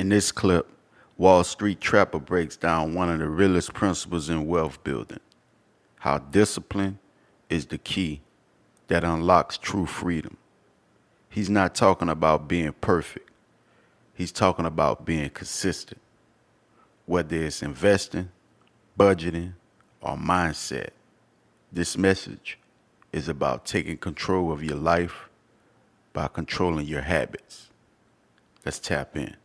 In this clip, Wall Street Trapper breaks down one of the realest principles in wealth building: how discipline is the key that unlocks true freedom. He's not talking about being perfect, he's talking about being consistent, whether it's investing, budgeting, or mindset. This message is about taking control of your life by controlling your habits. Let's tap in.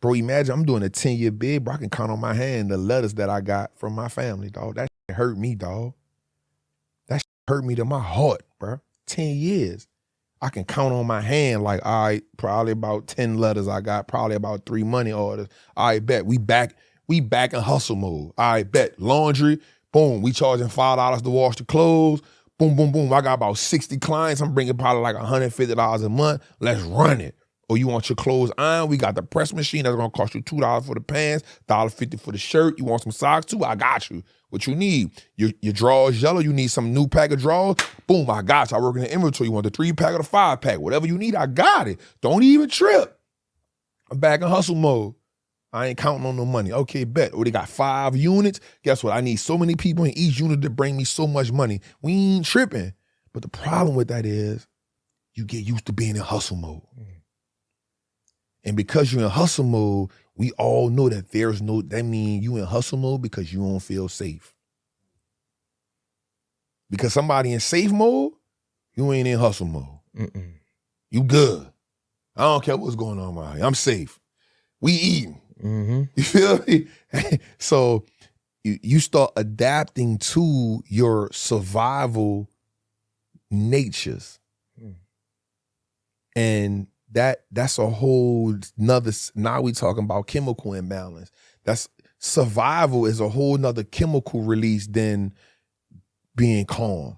Bro, imagine I'm doing a 10-year bid, bro. I can count on my hand the letters that I got from my family, dog. That shit hurt me, dog. That shit hurt me to my heart, bro. 10 years. I can count on my hand like, all right, probably about 10 letters I got, probably about 3 money orders. All right, bet. We back in hustle mode. All right, bet. Laundry, boom. We charging $5 to wash the clothes. Boom, boom, boom. I got about 60 clients. I'm bringing probably like $150 a month. Let's run it. Or you want your clothes ironed? We got the press machine that's gonna cost you $2 for the pants, $1.50 for the shirt. You want some socks too? I got you. What you need? Your drawers yellow, you need some new pack of drawers? Boom, I got you. I work in the inventory. You want the 3-pack or the 5-pack? Whatever you need, I got it. Don't even trip. I'm back in hustle mode. I ain't counting on no money. Okay, bet. Or they got 5 units. Guess what? I need so many people in each unit to bring me so much money. We ain't tripping. But the problem with that is you get used to being in hustle mode. And because you're in hustle mode, we all know that that means you in hustle mode because you don't feel safe. Because somebody in safe mode, you ain't in hustle mode. You good. I don't care what's going on around here. I'm safe. We eating. You feel me? So you start adapting to your survival natures. And that's a whole nother, now we talking about chemical imbalance. That's survival is a whole nother chemical release than being calm.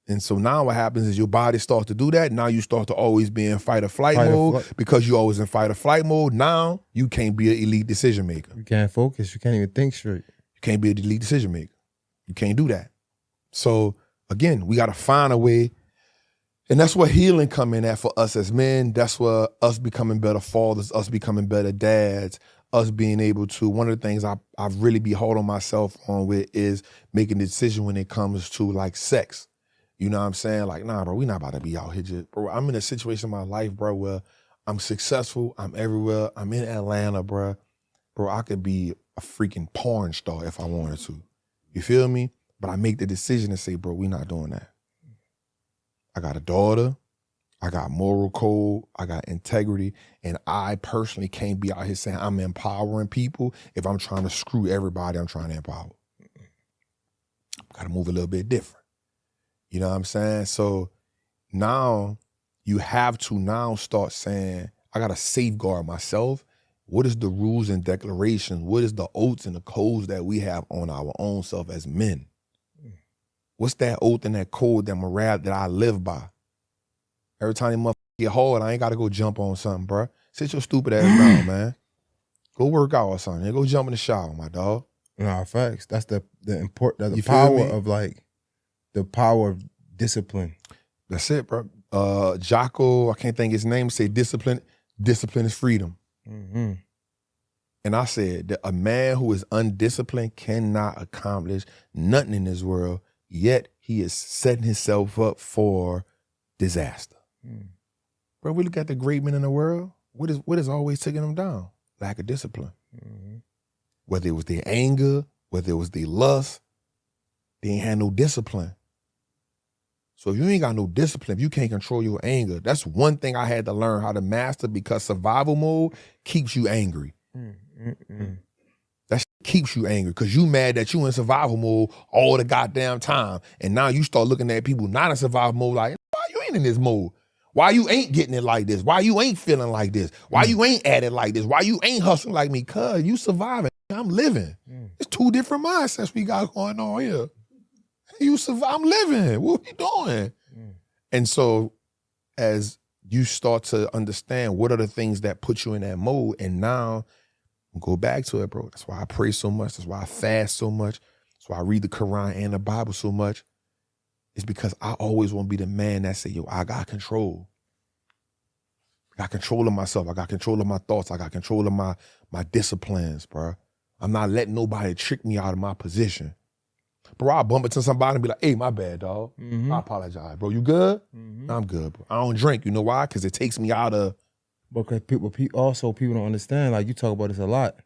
And so now what happens is your body starts to do that. Now you start to always be in fight or flight mode because you're always in fight or flight mode. Now you can't be an elite decision maker. You can't focus. You can't even think straight. You can't be an elite decision maker. You can't do that. So again, we got to find a way. And that's where healing come in at for us as men. That's where us becoming better fathers, us becoming better dads, us being able to, one of the things I really be hard on myself on with is making the decision when it comes to like sex. You know what I'm saying? Like, nah, bro, we not about to be out here just, bro, I'm in a situation in my life, bro, where I'm successful, I'm everywhere, I'm in Atlanta, bro. Bro, I could be a freaking porn star if I wanted to. You feel me? But I make the decision to say, bro, we not doing that. I got a daughter, I got moral code, I got integrity, and I personally can't be out here saying I'm empowering people if I'm trying to screw everybody I'm trying to empower. Gotta move a little bit different. You know what I'm saying? So now you have to now start saying, I gotta safeguard myself. What is the rules and declarations? What is the oaths and the codes that we have on our own self as men? What's that oath and that code, that morale that I live by? Every time you motherfucker get hard, I ain't gotta go jump on something, bro. Sit your stupid ass down, man. Go work out or something. Go jump in the shower, my dog. Nah, facts. That's the power of like, the power of discipline. That's it, bro. Jocko, I can't think his name, say discipline is freedom. And I said that a man who is undisciplined cannot accomplish nothing in this world, yet he is setting himself up for disaster. Bro, we look at the great men in the world, what is always taking them down? Lack of discipline. Whether it was their anger, whether it was their lust, they ain't had no discipline. So if you ain't got no discipline, if you can't control your anger, that's one thing I had to learn how to master, because survival mode keeps you angry. That keeps you angry because you mad that you in survival mode all the goddamn time. And now you start looking at people not in survival mode like, why you ain't in this mode? Why you ain't getting it like this? Why you ain't feeling like this? Why you ain't at it like this? Why you ain't hustling like me? Cause you surviving, I'm living. It's 2 different mindsets we got going on here. You survive, I'm living. What we doing? And so as you start to understand what are the things that put you in that mode, and now go back to it, bro. That's why I pray so much. That's why I fast so much. That's why I read the Quran and the Bible so much. It's because I always want to be the man that say, yo, I got control. I got control of myself. I got control of my thoughts. I got control of my disciplines, bro. I'm not letting nobody trick me out of my position. Bro, I'll bump into somebody and be like, hey, my bad, dog. I apologize. Bro, you good? I'm good, bro. I don't drink. You know why? Because it takes me out of... Because people don't understand, like you talk about this a lot,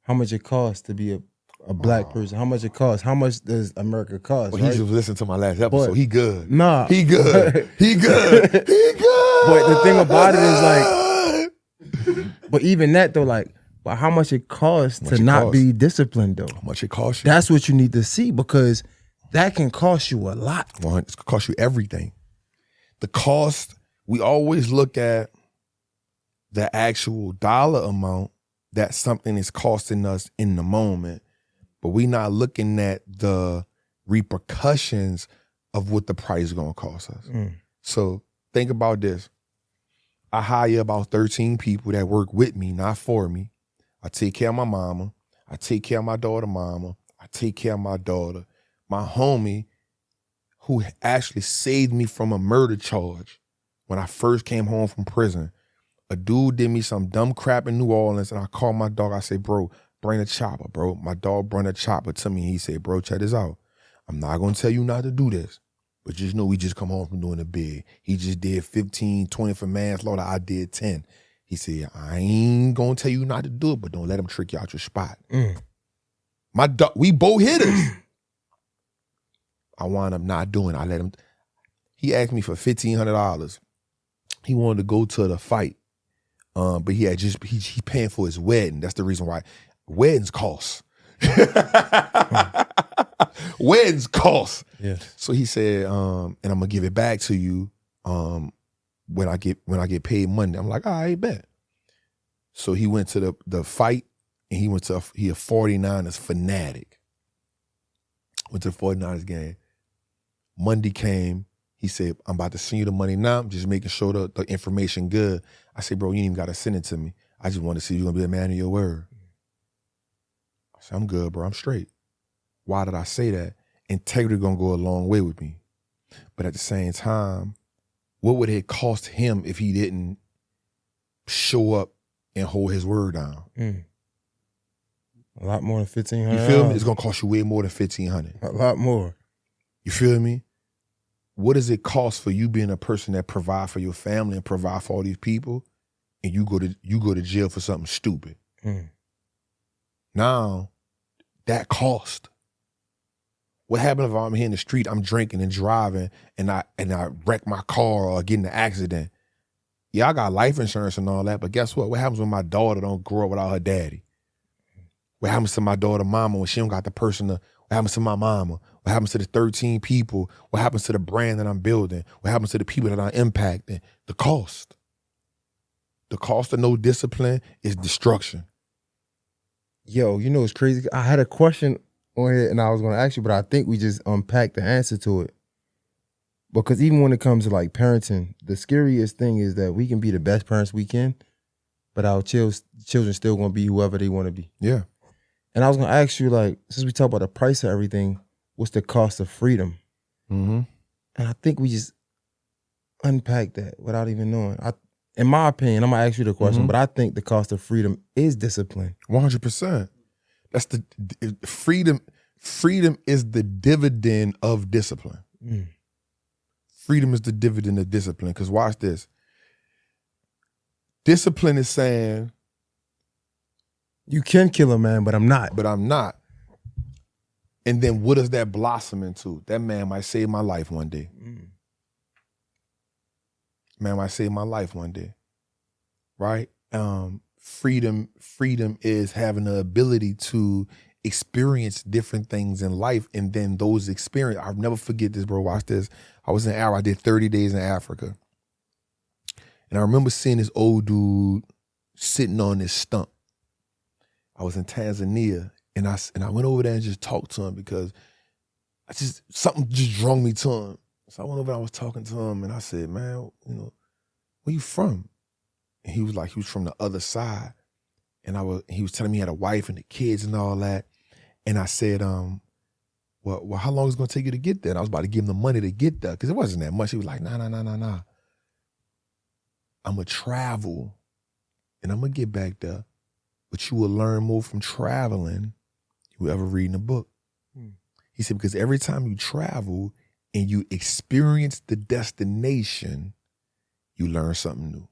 how much it costs to be a black person, how much it costs, how much does America cost, Well, right? he just listened to my last episode. But, he good. Nah. He good. He good. He good. But the thing about it is like, but even that though, like, but how much it costs to not be disciplined though? How much it costs you? That's what you need to see, because that can cost you a lot. Well, it's gonna cost you everything. The cost, we always look at the actual dollar amount that something is costing us in the moment, but we not looking at the repercussions of what the price is gonna cost us. So think about this. I hire about 13 people that work with me, not for me. I take care of my mama. I take care of my daughter mama. I take care of my daughter. My homie, who actually saved me from a murder charge when I first came home from prison. A dude did me some dumb crap in New Orleans, and I called my dog. I said, bro, bring a chopper, bro. My dog brought a chopper to me, and he said, bro, check this out. I'm not going to tell you not to do this, but just know we just come home from doing a bid. He just did 15, 20 for manslaughter. I did 10. He said, I ain't going to tell you not to do it, but don't let him trick you out your spot. My dog, we both hitters. I wound up not doing it. I let him. He asked me for $1,500. He wanted to go to the fight. But he paying for his wedding. That's the reason why. Weddings cost. Weddings cost. Yeah. So he said, and I'm gonna give it back to you when I get paid Monday. I'm like, all right, bet. So he went to the fight, and he a 49ers fanatic. Went to the 49ers game. Monday came. He said, I'm about to send you the money now. I'm just making sure the information good. I said, bro, you ain't even got to send it to me. I just want to see if you're going to be a man of your word. I said, I'm good, bro. I'm straight. Why did I say that? Integrity going to go a long way with me. But at the same time, what would it cost him if he didn't show up and hold his word down? A lot more than $1,500. You feel me? It's going to cost you way more than $1,500. A lot more. You feel me? What does it cost for you being a person that provide for your family and provide for all these people, and you go to jail for something stupid? Now, that cost. What happens if I'm here in the street, I'm drinking and driving, and I wreck my car or get in an accident? Yeah, I got life insurance and all that, but guess what? What happens when my daughter don't grow up without her daddy? What happens to my daughter mama when she don't got the person to? What happens to my mama? What happens to the 13 people? What happens to the brand that I'm building? What happens to the people that I'm impacting? The cost. The cost of no discipline is destruction. Yo, you know what's crazy? I had a question on here and I was going to ask you, but I think we just unpacked the answer to it. Because even when it comes to like parenting, the scariest thing is that we can be the best parents we can, but our children still going to be whoever they want to be. Yeah. And I was going to ask you, like, since we talk about the price of everything, what's the cost of freedom? And I think we just unpack that without even knowing. In my opinion, I'm going to ask you the question, but I think the cost of freedom is discipline. 100%. That's the freedom. Freedom is the dividend of discipline. Freedom is the dividend of discipline. Because watch this. Discipline is saying, you can kill a man, but I'm not. But I'm not. And then what does that blossom into? That man might save my life one day. Man might save my life one day. Right? Freedom is having the ability to experience different things in life, and then those experiences, I'll never forget this, bro. Watch this. I was in Africa. I did 30 days in Africa. And I remember seeing this old dude sitting on this stump. I was in Tanzania, and I went over there and just talked to him because something just drew me to him. So I went over there, I was talking to him, and I said, man, where you from? And he was like, he was from the other side. And he was telling me he had a wife and the kids and all that. And I said, well, how long is it gonna take you to get there? And I was about to give him the money to get there, because it wasn't that much. He was like, nah. I'm going to travel and I'm going to get back there. But you will learn more from traveling than you will ever reading a book. He said, because every time you travel and you experience the destination, you learn something new.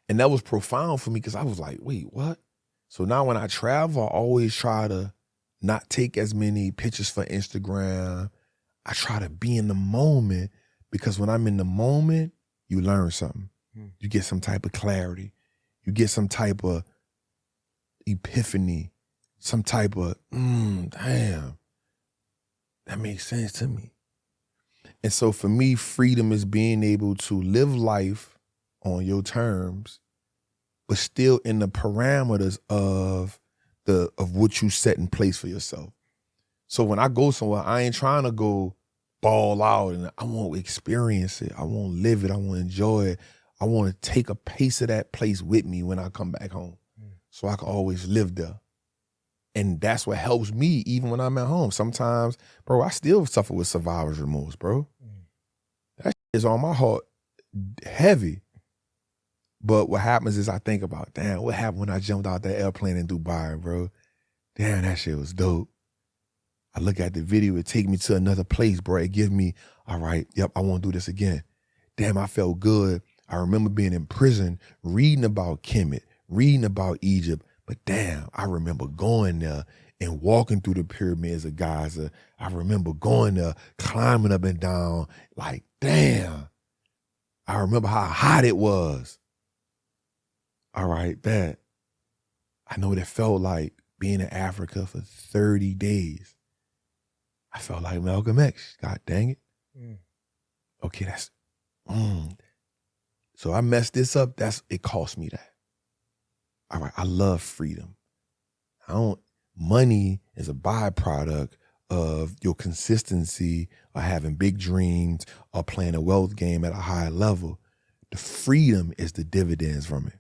And that was profound for me because I was like, wait, what? So now when I travel, I always try to not take as many pictures for Instagram. I try to be in the moment because when I'm in the moment, you learn something. You get some type of clarity. You get some type of epiphany, some type of, damn, that makes sense to me. And so for me, freedom is being able to live life on your terms, but still in the parameters of what you set in place for yourself. So when I go somewhere, I ain't trying to go ball out and I want to experience it. I want to live it. I want to enjoy it. I want to take a piece of that place with me when I come back home. So I can always live there. And that's what helps me even when I'm at home. Sometimes, bro, I still suffer with survivor's remorse, bro. That shit is on my heart heavy. But what happens is I think about, damn, what happened when I jumped out that airplane in Dubai, bro? Damn, that shit was dope. I look at the video, it take me to another place, bro. It gives me, all right, yep, I want to do this again. Damn, I felt good. I remember being in prison, reading about Kemet, reading about Egypt, but damn, I remember going there and walking through the pyramids of Gaza. I remember going there, climbing up and down, like, damn. I remember how hot it was. All right, that. I know what it felt like being in Africa for 30 days. I felt like Malcolm X, God dang it. Okay, that's, So I messed this up, it cost me that. All right, I love freedom. Money is a byproduct of your consistency or having big dreams or playing a wealth game at a high level. The freedom is the dividends from it.